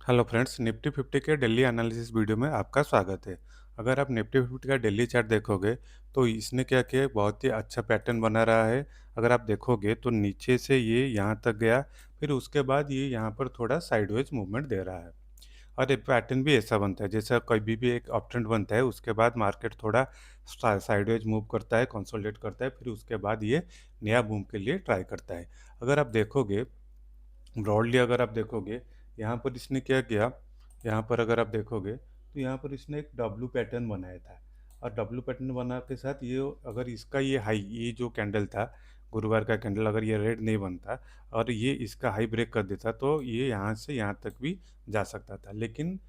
Hello friends, Nifty 50 के daily analysis video में आपका स्वागत है। अगर आप निफ्टी 50 का डेली चार्ट देखोगे तो इसने क्या किया है, बहुत ही अच्छा पैटर्न बना रहा है। अगर आप देखोगे तो नीचे से ये यहाँ तक गया, फिर उसके बाद ये यहाँ पर थोड़ा साइडवेज मूवमेंट दे रहा है। और ये पैटर्न भी ऐसा बनता है जैसा कभी भी एक अप ट्रेंड बनता है, उसके बाद मार्केट थोड़ा साइडवेज मूव करता है, कंसोलिडेट करता है, फिर उसके बाद ये नया बूम के लिए ट्राई करता है। अगर आप देखोगे ब्रॉडली, अगर आप देखोगे यहाँ पर इसने क्या किया, यहाँ पर अगर आप देखोगे तो यहाँ पर इसने एक डब्लू पैटर्न बनाया था। और डब्लू पैटर्न बना के साथ ये, अगर इसका ये हाई, ये जो कैंडल था गुरुवार का कैंडल, अगर ये रेड नहीं बनता और ये इसका हाई ब्रेक कर देता तो ये यहाँ से यहाँ तक भी जा सकता था। लेकिन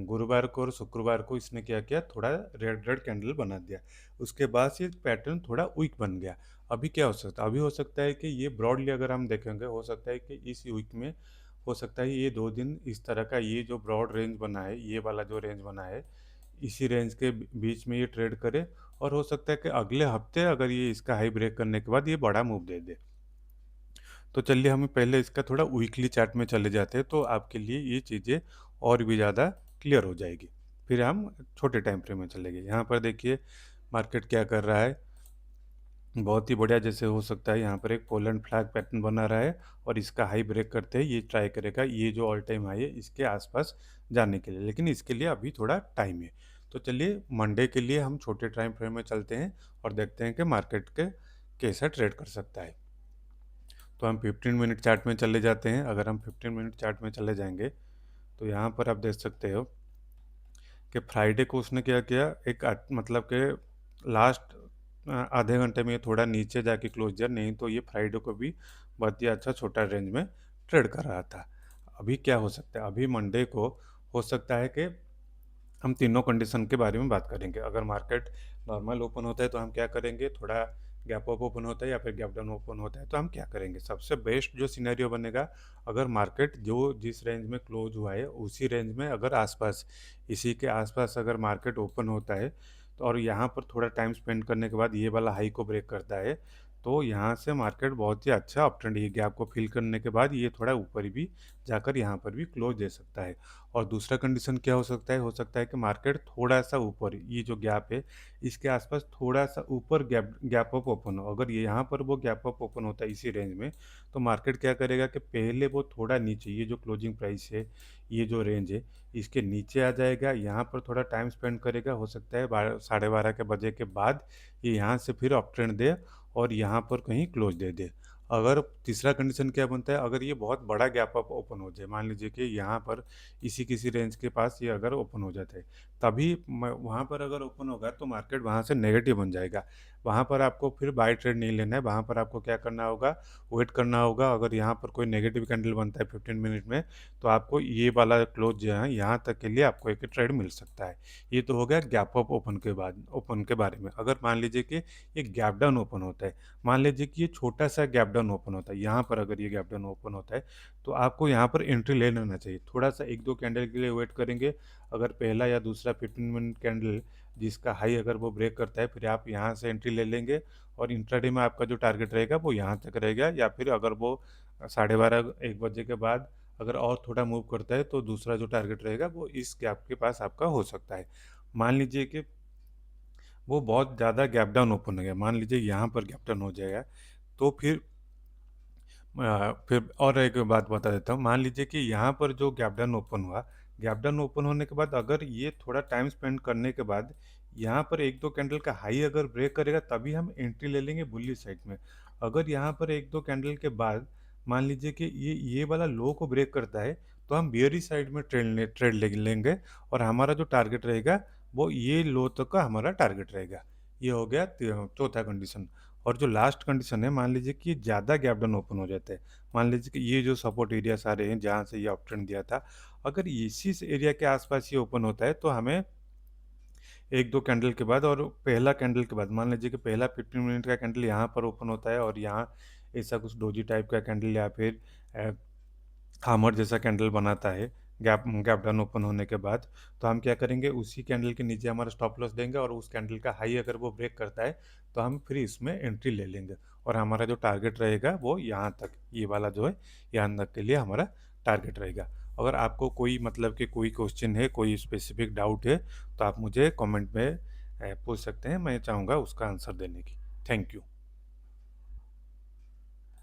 गुरुवार को और शुक्रवार को इसने क्या किया, थोड़ा रेड रेड कैंडल बना दिया। उसके बाद से पैटर्न थोड़ा वीक बन गया। अभी क्या हो सकता है, अभी हो सकता है कि ये ब्रॉडली अगर हम देखेंगे, हो सकता है कि इस वीक में हो सकता है ये 2 दिन इस तरह का, ये जो ब्रॉड रेंज बना है, ये वाला जो रेंज बना है, इसी रेंज के बीच में ये ट्रेड करे। और हो सकता है कि अगले हफ्ते अगर ये इसका हाई ब्रेक करने के बाद ये बड़ा मूव दे दे। तो चलिए हम पहले इसका थोड़ा वीकली चार्ट में चले जाते हैं, तो आपके लिए ये चीज़ें और भी ज़्यादा क्लियर हो जाएगी। फिर हम छोटे टाइम फ्रेम में चलेंगे। यहाँ पर देखिए मार्केट क्या कर रहा है, बहुत ही बढ़िया। जैसे हो सकता है यहाँ पर एक पोलैंड फ्लैग पैटर्न बना रहा है और इसका हाई ब्रेक करते ही ये ट्राई करेगा ये जो ऑल टाइम हाई है इसके आसपास जाने के लिए, लेकिन इसके लिए अभी थोड़ा टाइम है। तो चलिए मंडे के लिए हम छोटे टाइम फ्रेम में चलते हैं और देखते हैं कि मार्केट के कैसा ट्रेड कर सकता है। तो हम 15 मिनट चार्ट में चले जाते हैं। अगर हम 15 मिनट चार्ट में चले जाएंगे तो यहाँ पर आप देख सकते हो कि फ्राइडे को उसने क्या किया, एक मतलब कि लास्ट आधे घंटे में थोड़ा नीचे जाके क्लोज दिया, नहीं तो ये फ्राइडे को भी बहुत ही अच्छा छोटा रेंज में ट्रेड कर रहा था। अभी क्या हो सकता है, अभी मंडे को हो सकता है कि हम तीनों कंडीशन के बारे में बात करेंगे। अगर मार्केट नॉर्मल ओपन होता है तो हम क्या करेंगे, थोड़ा गैप अप ओपन होता है या फिर गैप डाउन ओपन होता है तो हम क्या करेंगे। सबसे बेस्ट जो सिनेरियो बनेगा, अगर मार्केट जो जिस रेंज में क्लोज हुआ है उसी रेंज में अगर आसपास, इसी के आसपास अगर मार्केट ओपन होता है तो और यहाँ पर थोड़ा टाइम स्पेंड करने के बाद ये वाला हाई को ब्रेक करता है, तो यहाँ से मार्केट बहुत ही अच्छा अप ट्रेंड, ये गैप को फिल करने के बाद ये थोड़ा ऊपर भी जाकर यहाँ पर भी क्लोज दे सकता है। और दूसरा कंडीशन क्या हो सकता है कि मार्केट थोड़ा सा ऊपर, ये जो गैप है इसके आसपास थोड़ा सा ऊपर गैप गैप अप ओपन हो। अगर ये यहाँ पर वो गैप अप ओपन होता है इसी रेंज में, तो मार्केट क्या करेगा कि पहले वो थोड़ा नीचे, ये जो क्लोजिंग प्राइस है, ये जो रेंज है, इसके नीचे आ जाएगा, यहाँ पर थोड़ा टाइम स्पेंड करेगा। हो सकता है 12:30 के बजे के बाद ये यहाँ से फिर अप ट्रेंड दे और यहाँ पर कहीं क्लोज दे दे। अगर तीसरा कंडीशन क्या बनता है, अगर ये बहुत बड़ा गैप अप ओपन हो जाए, मान लीजिए कि यहाँ पर इसी किसी रेंज के पास ये अगर ओपन हो जाता है, तभी वहाँ पर अगर ओपन होगा तो मार्केट वहाँ से नेगेटिव बन जाएगा। वहाँ पर आपको फिर बाय ट्रेड नहीं लेना है, वहाँ पर आपको क्या करना होगा, वेट करना होगा। अगर यहाँ पर कोई नेगेटिव कैंडल बनता है 15 मिनट में, तो आपको ये वाला क्लोज जो है यहाँ तक के लिए आपको एक ट्रेड मिल सकता है। ये तो हो गया गैप अप ओपन के बाद, ओपन के बारे में। अगर मान लीजिए कि ये गैप डाउन ओपन होता है, मान लीजिए कि ये छोटा सा गैप डाउन ओपन होता है, यहाँ पर अगर ये गैप डाउन ओपन होता है तो आपको यहाँ पर एंट्री ले लेना चाहिए। थोड़ा सा एक दो कैंडल के लिए वेट करेंगे। अगर पहला या दूसरा 15 मिनट कैंडल जिसका हाई अगर वो ब्रेक करता है, फिर आप यहाँ से एंट्री ले लेंगे और इंट्राडे में आपका जो टारगेट रहेगा वो यहाँ तक रहेगा। या फिर अगर वो 12:30 1 बजे के बाद अगर और थोड़ा मूव करता है तो दूसरा जो टारगेट रहेगा वो इस गैप के पास आपका हो सकता है। मान लीजिए कि वो बहुत ज़्यादा गैप डाउन ओपन हो गया, मान लीजिए यहाँ पर गैप डाउन हो जाएगा, तो फिर और एक बात बता देता हूँ। मान लीजिए कि यहाँ पर जो गैप डाउन ओपन हुआ, गैप डाउन ओपन होने के बाद अगर ये थोड़ा टाइम स्पेंड करने के बाद यहाँ पर एक दो कैंडल का हाई अगर ब्रेक करेगा, तभी हम एंट्री ले लेंगे बुल्ली साइड में। अगर यहाँ पर एक दो कैंडल के बाद मान लीजिए कि ये वाला लो को ब्रेक करता है, तो हम बियरी साइड में ट्रेड ले लेंगे और हमारा जो टारगेट रहेगा वो ये लो तक का हमारा टारगेट रहेगा। ये हो गया चौथा कंडीशन। और जो लास्ट कंडीशन है, मान लीजिए कि ये ज़्यादा गैप डाउन ओपन हो जाता है, मान लीजिए कि ये जो सपोर्ट एरिया सारे हैं जहाँ से ये अप ट्रेंड दिया था, अगर इसी एरिया के आसपास ये ओपन होता है तो हमें एक दो कैंडल के बाद और पहला कैंडल के बाद, मान लीजिए कि पहला 15 मिनट का कैंडल यहाँ पर ओपन होता है और यहाँ ऐसा कुछ डोजी टाइप का कैंडल या फिर हामर जैसा कैंडल बनाता है गैप गैप डाउन ओपन होने के बाद, तो हम क्या करेंगे, उसी कैंडल के नीचे हमारा स्टॉप लॉस देंगे और उस कैंडल का हाई अगर वो ब्रेक करता है तो हम फिर इसमें एंट्री ले लेंगे। और हमारा जो टारगेट रहेगा वो यहाँ तक, ये वाला जो है यहाँ तक के लिए हमारा टारगेट रहेगा। अगर आपको कोई मतलब कि कोई क्वेश्चन है, कोई स्पेसिफिक डाउट है, तो आप मुझे कमेंट में पूछ सकते हैं। मैं चाहूँगा उसका आंसर देने की। Thank you.